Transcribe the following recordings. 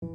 So,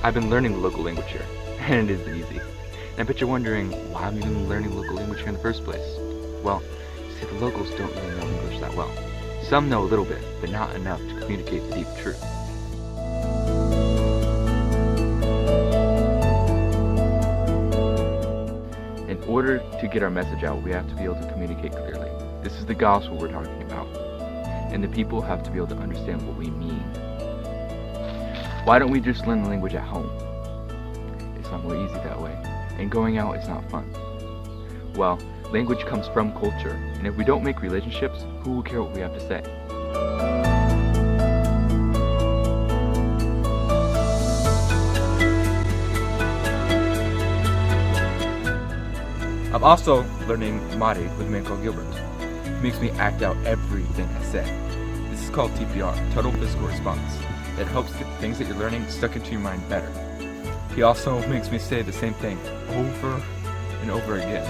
I've been learning the local language here, and it isn't easy. And I bet you're wondering why I'm even learning the local language here in the first place. Well, see, the locals don't really know English that well. Some know a little bit, but not enough to communicate the deep truth. In order to get our message out, we have to be able to communicate clearly. This is the gospel we're talking about. And the people have to be able to understand what we mean. Why don't we just learn the language at home? It's not more easy that way, and going out is not fun. Well, language comes from culture, and if we don't make relationships, who will care what we have to say? I'm also learning Mari with a man called Gilbert. He makes me act out everything I say. This is called TPR, Total Physical Response. It helps get things that you're learning stuck into your mind better. He also makes me say the same thing over and over again.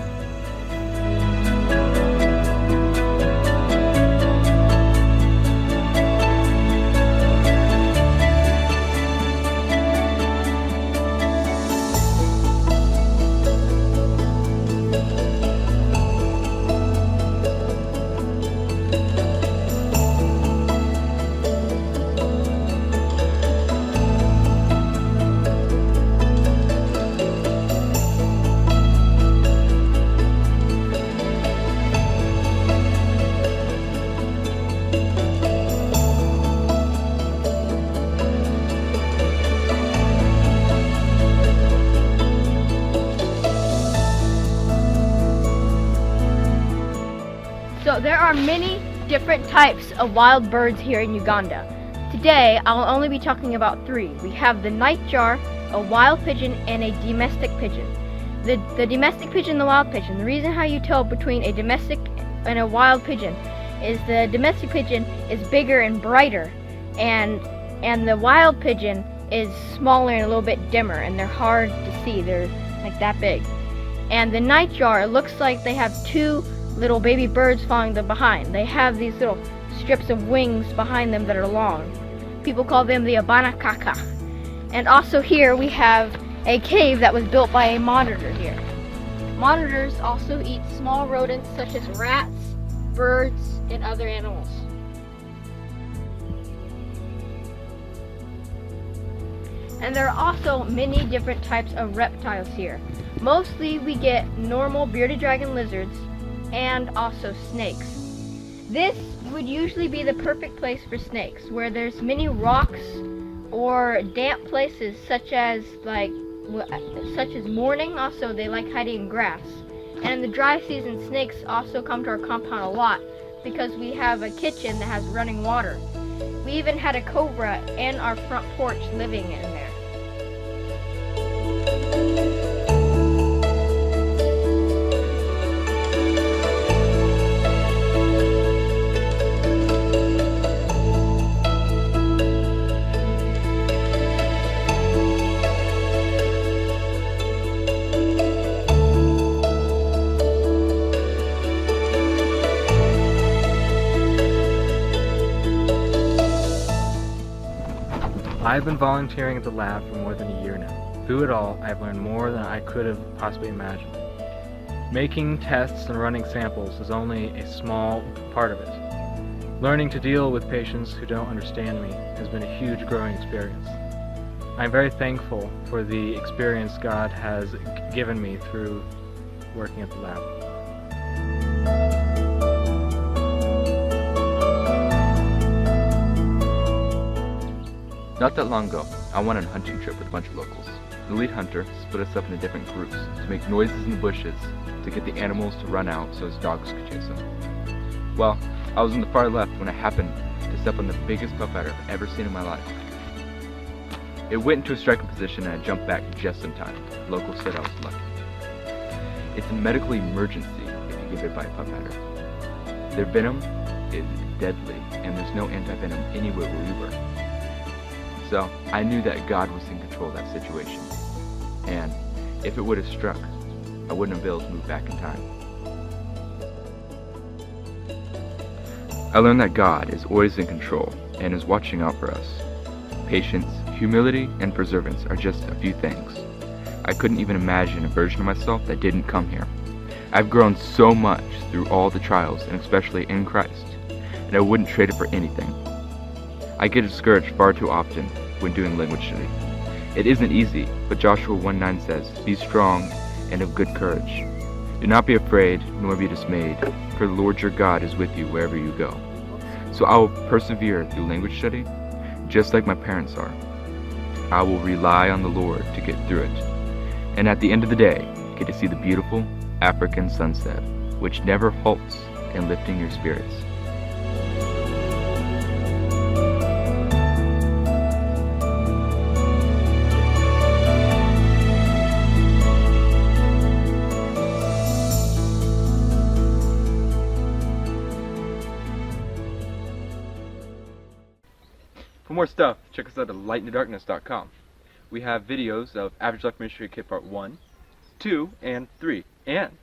So there are many different types of wild birds here in Uganda. Today, I'll only be talking about 3. We have the nightjar, a wild pigeon, and a domestic pigeon. The domestic pigeon and the wild pigeon. The reason how you tell between a domestic and a wild pigeon is the domestic pigeon is bigger and brighter, and the wild pigeon is smaller and a little bit dimmer, and they're hard to see. They're like that big. And the nightjar, it looks like they have 2 little baby birds following them behind. They have these little strips of wings behind them that are long. People call them the Abana Kaka. And also here we have a cave that was built by a monitor here. Monitors also eat small rodents such as rats, birds, and other animals. And there are also many different types of reptiles here. Mostly we get normal bearded dragon lizards and also snakes. This would usually be the perfect place for snakes, where there's many rocks or damp places such as morning. Also, they like hiding in grass. And in the dry season, snakes also come to our compound a lot because we have a kitchen that has running water. We even had a cobra in our front porch living in there. I've been volunteering at the lab for more than a year now. Through it all, I've learned more than I could have possibly imagined. Making tests and running samples is only a small part of it. Learning to deal with patients who don't understand me has been a huge growing experience. I'm very thankful for the experience God has given me through working at the lab. Not that long ago, I went on a hunting trip with a bunch of locals. The lead hunter split us up into different groups to make noises in the bushes to get the animals to run out so his dogs could chase them. Well, I was on the far left when I happened to step on the biggest buck otter I've ever seen in my life. It went into a striking position and I jumped back just in time. Locals said I was lucky. It's a medical emergency if you get bit by a pup adder. Their venom is deadly and there's no anti-venom anywhere where we were. So I knew that God was in control of that situation. And if it would have struck, I wouldn't have been able to move back in time. I learned that God is always in control and is watching out for us. Patience, humility, and perseverance are just a few things. I couldn't even imagine a version of myself that didn't come here. I've grown so much through all the trials, and especially in Christ, and I wouldn't trade it for anything. I get discouraged far too often when doing language study. It isn't easy, but Joshua 1:9 says, "Be strong and of good courage. Do not be afraid, nor be dismayed, for the Lord your God is with you wherever you go." So I will persevere through language study, just like my parents are. I will rely on the Lord to get through it. And at the end of the day, get to see the beautiful African sunset, which never halts in lifting your spirits. For more stuff, check us out at lightinthedarkness.com. We have videos of Average Life Missionary Kit Part 1, 2, and 3. And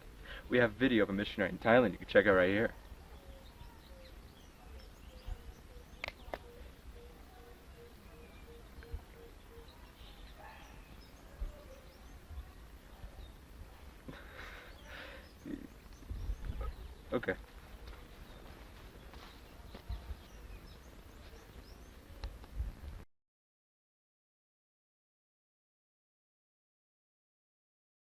we have video of a missionary in Thailand you can check out right here. Okay.